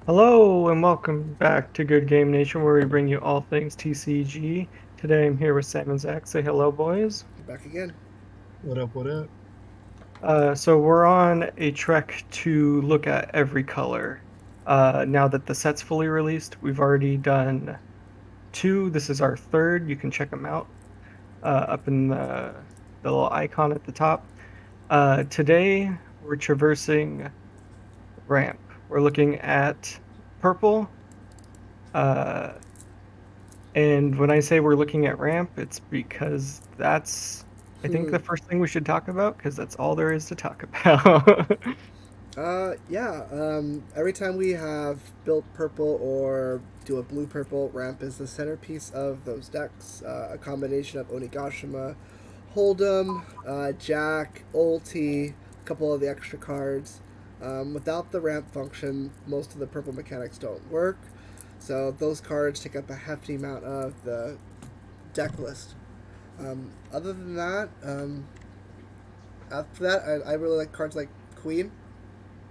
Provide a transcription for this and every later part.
Hello and welcome back to Good Game Nation, where we bring you all things TCG. Today I'm here with Sam and Zach. Say hello, boys. Back again. What up? What up? So we're on a trek to look at every color. Now that the set's fully released, we've already done two. This is our third. You can check them out up in the little icon at the top. Today we're traversing ramp. We're looking at purple. Uh, And when I say we're looking at ramp, it's because that's, I think, the first thing we should talk about, because that's all there is to talk about. Yeah. Every time we have built purple or do a blue purple, ramp is the centerpiece of those decks. A combination of Onigashima, Hold'em, Jack, Ulti, a couple of the extra cards. Without the ramp function, most of the purple mechanics don't work. So those cards take up a hefty amount of the deck list. Other than that, after that, I really like cards like Queen.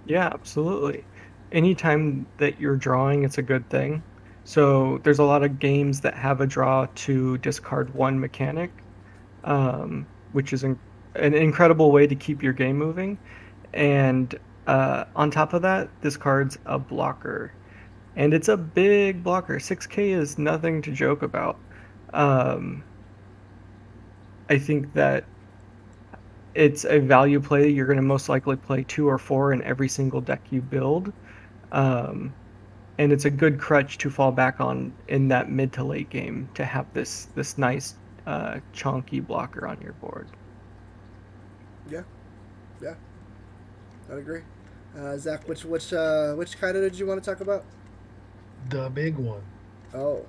Yeah, absolutely. Anytime that you're drawing, it's a good thing. So there's a lot of games that have a draw to discard one mechanic, which is an incredible way to keep your game moving. And on top of that, this card's a blocker. And it's a big blocker. 6K is nothing to joke about. Um, I think that it's a value play. You're going to most likely play two or four in every single deck you build. Um, and it's a good crutch to fall back on in that mid to late game to have this nice chunky blocker on your board. Yeah, yeah, I'd agree. Zach, which Kaido did you want to talk about? The big one. Oh,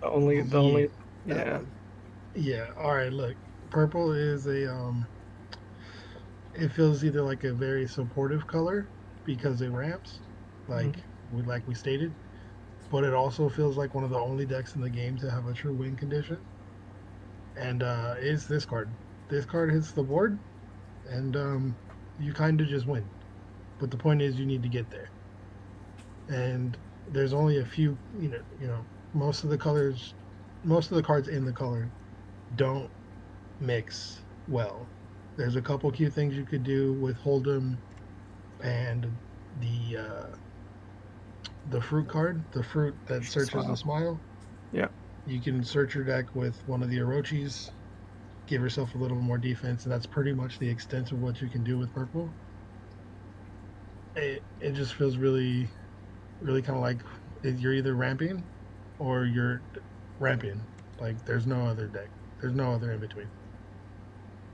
The Yeah. only, that yeah. one. Yeah. All right. Look, purple is a It feels either like a very supportive color because it ramps, Mhm. like we stated, but it also feels like one of the only decks in the game to have a true win condition. And it's this card. This card hits the board, and you kind of just win. But the point is, you need to get there. And there's only a few. Most of the colors, most of the cards in the color don't mix well. There's a couple cute things you could do with Hold'em and the uh, the fruit card, the fruit that searches the Smile. smile. Yeah. You can search your deck with one of the Orochis, give yourself a little more defense, and that's pretty much the extent of what you can do with purple. It just feels really, really kind of like you're either ramping or you're ramping. Like there's no other deck. There's no other in between.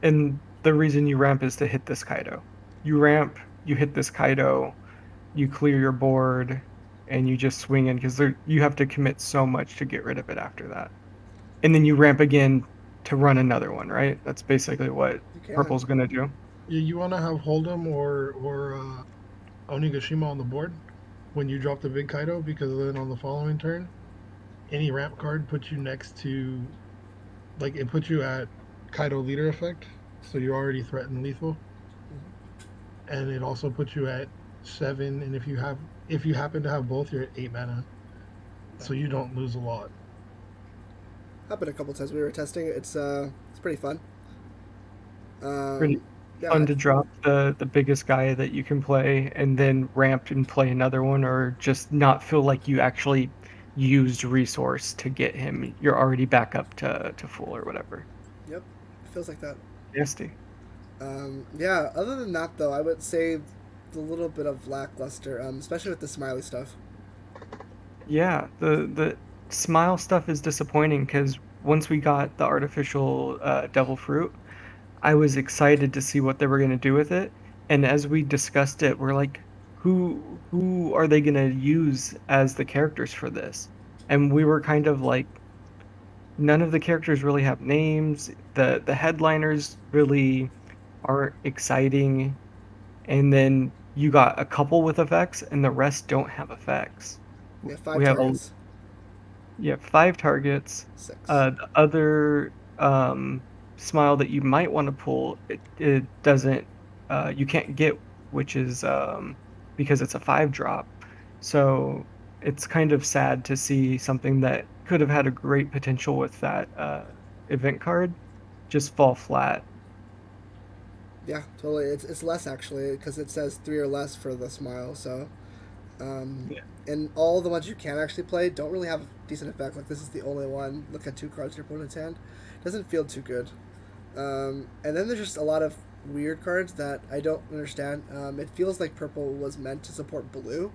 And the reason you ramp is to hit this Kaido. You ramp, you hit this Kaido, you clear your board, and you just swing in because you have to commit so much to get rid of it after that. And then you ramp again to run another one, right? That's basically what You can. purple's gonna do. You want to have Hold'em or Onigashima on the board when you drop the big Kaido because then on the following turn, any ramp card puts you next to, like, it puts you at Kaido leader effect, so you already threaten lethal, and it also puts you at 7. And if you happen to have both, you're at 8 mana, so you don't lose a lot. Happened a couple times we were testing it. It's pretty fun. Pretty Um, yeah, fun to drop the biggest guy that you can play and then ramp and play another one, or just not feel like you actually used resource to get him. You're already back up to full or whatever. yep, feels like that. Nasty. Yeah. Other than that, though, I would say a little bit of lackluster, especially with the smiley stuff. Yeah, the smile stuff is disappointing because once we got the artificial devil fruit, I was excited to see what they were going to do with it. And as we discussed it, we're like, who are they going to use as the characters for this? And we were kind of like, none of the characters really have names. The headliners really aren't exciting. And then you got a couple with effects, and the rest don't have effects. We have five We have a targets. Yeah, five targets. Six. The other smile that you might want to pull, it doesn't, you can't get, which is because it's a five drop. So it's kind of sad to see something that could have had a great potential with that event card just fall flat. Yeah, totally. It's less actually because it says three or less for the smile. So, um, Yeah. and all the ones you can actually play don't really have decent effect. Like this is the only one. Look at two cards in your opponent's hand. Doesn't feel too good. And then there's just a lot of weird cards that I don't understand. It feels like purple was meant to support blue.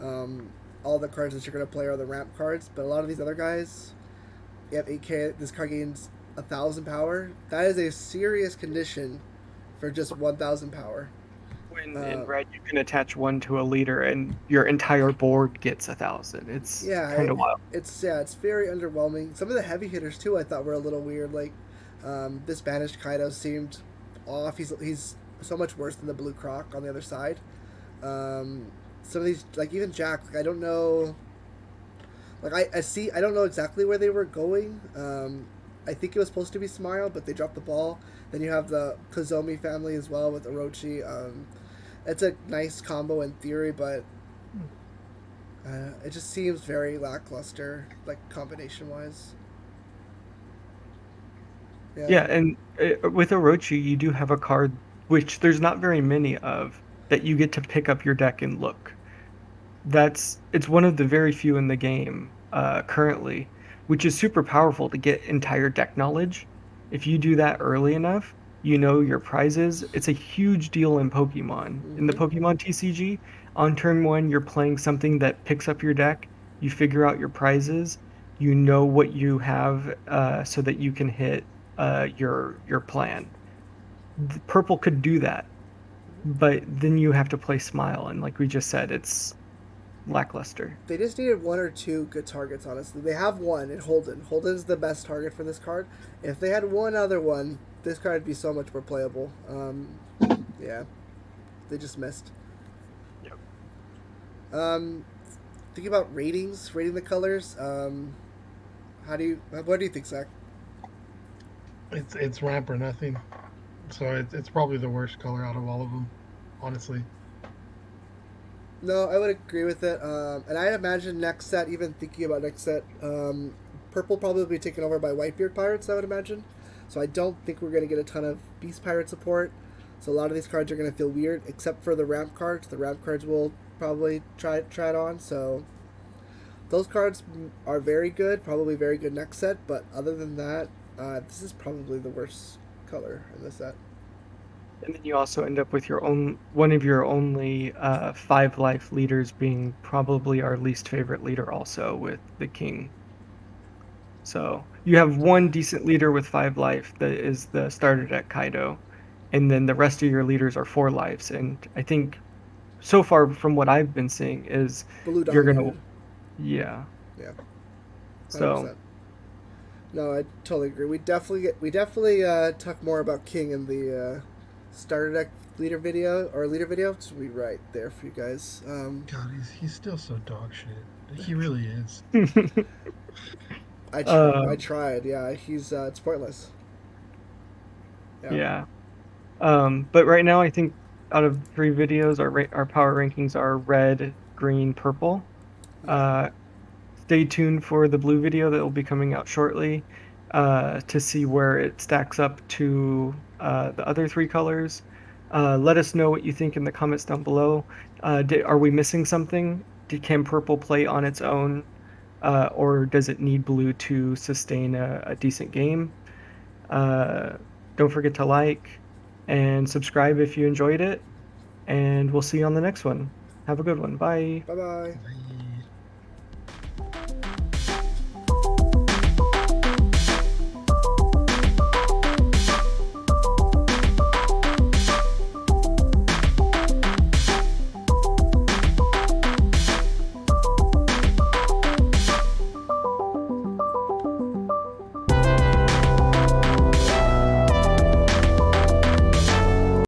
Um, all the cards that you're gonna play are the ramp cards, but a lot of these other guys, you have 8K. This card gains 1,000 power. That is a serious condition for just 1,000 power. When in Uh, red you can attach one to a leader and your entire board gets 1,000. It's yeah, kind of wild. it's very underwhelming. Some of the heavy hitters too, I thought were a little weird. Like this banished Kaido seemed off. He's so much worse than the blue croc on the other side. Some of these, like even Jack, like I don't know. Like I see, I don't know exactly where they were going. I think it was supposed to be Smile, but they dropped the ball. Then you have the Kozomi family as well with Orochi. It's a nice combo in theory, but it just seems very lackluster, like combination wise. Yeah. Yeah, and with Orochi, you do have a card which there's not very many of that you get to pick up your deck and look. It's one of the very few in the game currently, which is super powerful to get entire deck knowledge. If you do that early enough, you know your prizes. It's a huge deal in Pokemon. In the Mm-hmm. Pokemon TCG, on turn one, you're playing something that picks up your deck. You figure out your prizes. You know what you have so that you can hit your plan. Purple could do that, but then you have to play Smile, and like we just said, it's lackluster. They just needed one or two good targets. Honestly, they have one in Holden. Holden's the best target for this card. If they had one other one, this card would be so much more playable. Yeah, they just missed. Yep. Um, Thinking about ratings, rating the colors. What do you think, Zach? It's ramp or nothing. So it's probably the worst color out of all of them, honestly. No, I would agree with it. And I imagine next set, even thinking about next set, purple probably will be taken over by Whitebeard pirates. I would imagine. So I don't think we're going to get a ton of beast pirate support. So a lot of these cards are going to feel weird, except for the ramp cards. The ramp cards will probably try it on. So those cards are very good, probably very good next set. But other than that, this is probably the worst color in this set. And then you also end up with your own one of your only five life leaders being probably our least favorite leader also with the king. So you have one decent leader with five life that is the starter deck Kaido, and then the rest of your leaders are four lives. And I think so far from what I've been seeing is Blue you're gonna dominated. yeah. Yeah, 100%. So No, I totally agree. We definitely talk more about King in the starter deck leader video or leader video. It's be right there for you guys. God, he's still so dog shit. He really is. I uh tried. Yeah, he's it's pointless. Yeah, yeah. But right now I think out of the three videos our power rankings are red, green, purple. yeah. Uh Stay tuned for the blue video that will be coming out shortly to see where it stacks up to the other three colors. Let us know what you think in the comments down below. Are we missing something? Can purple play on its own, or does it need blue to sustain a decent game? Uh, don't forget to like and subscribe if you enjoyed it, and we'll see you on the next one. Have a good one. Bye. Bye bye. Bye.